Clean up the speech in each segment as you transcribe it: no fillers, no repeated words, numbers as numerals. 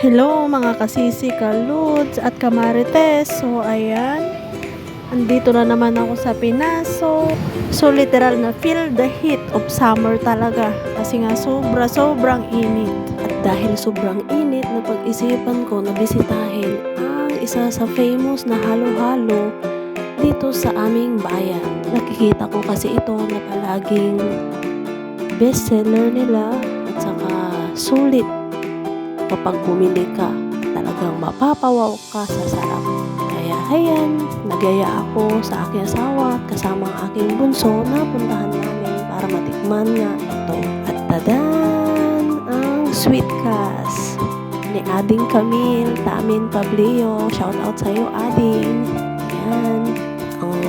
Hello mga kasisi, kaludes at kamarites. So ayan, andito na naman ako sa Pinas. So literal na feel the heat of summer talaga. Kasi nga sobrang init. At dahil sobrang init, napag-isipan ko na bisitahin ang isa sa famous na halo-halo dito sa aming bayan. Nakikita ko kasi ito na palaging bestseller nila at saka sulit. Kapag bumili ka, talagang mapapawaw ka sa sarap. Kaya ayan, nagyaya ako sa aking asawa at kasama ang aking bunso na puntahan namin para matikman nga ito. At tadan! Ang sweet cas ni Ading Camille, Tamin Pablio. Shout out sa'yo, Ading. Ayan, ang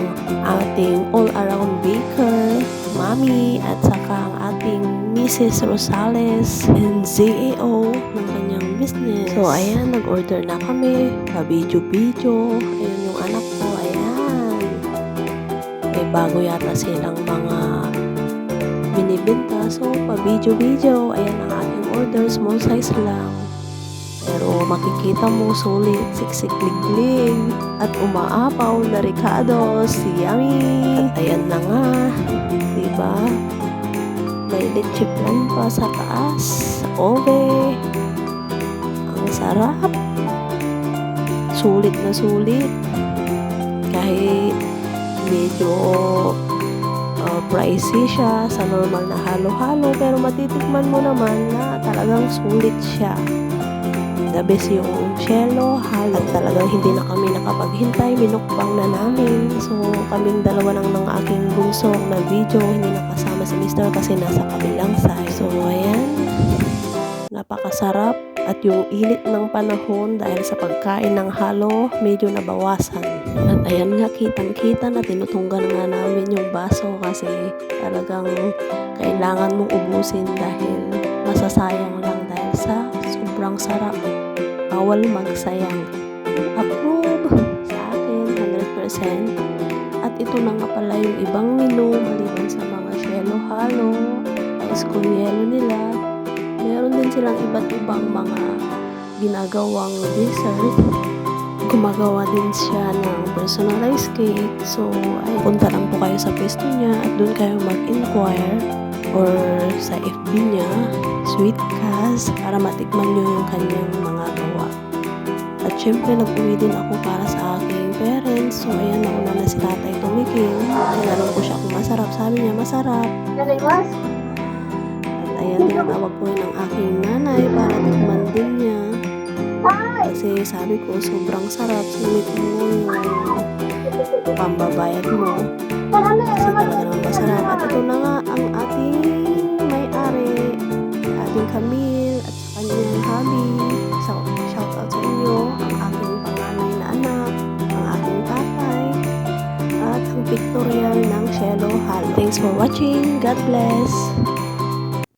ating all-around baker, Mami, at saka ang ating Mrs. Rosales and ZAO ng kanyang business. So ayan, nag-order na kami, pa-video-video. Ayun yung anak ko, ayan. May bago yata silang mga binibenta. So pa-video-video, ayan ang ating order, small size lang. Pero makikita mo sulit, siksik liglig at umaapaw na ricados, yummy. At ayan na nga, diba? May leche plan pa sa taas, ove. Ang sarap. Sulit na sulit. Kahit medyo pricey siya sa normal na halo-halo, pero matitikman mo naman na talagang sulit siya. The best yung Cielo halo. At talagang hindi na kami nakapaghintay, minukbang na namin. So kaming dalawa lang ng aking bunso na video, hindi nakasama si Mr. kasi nasa kabilang side. So ayan, napakasarap. At yung init ng panahon dahil sa pagkain ng halo, medyo nabawasan. At ayan nga, kitang-kita na tinutunggan nga namin yung baso kasi talagang kailangan mong ubusin dahil masasayang lang dahil sa sobrang sarap. Bawal magsayang. Approve sa akin 100%. At ito na nga pala yung ibang menu maliban sa mga Cielo halo, ice cool yellow nila. Meron din silang iba't ibang mga ginagawang dessert. Gumagawa din siya ng personalized cake. So ay punta lang po kayo sa pwesto niya at doon kayo mag-inquire or sa FB niya, Sweet Cas, para matikman nyo yung kanyang mga gawa. At syempre nag-uwi din ako para sa aking parents. So ayan, nauna na si tatay tumikim. Tinanong ko siya kung masarap. Sabi niya masarap. At ayan, tinatawag ko yun ang aking nanay para tikman din niya. Kasi sabi ko sobrang sarap. Sulit mo yung pambabayad mo. Kasi talaga naman masarap. At ito na nga ang ating may-ari, ating Camille at sa kanyang hubby. So, shout out sa inyo, ang aking panganay na anak, ang aking tatay, at ang pictorial ng Cielo halo. Thanks for watching. God bless.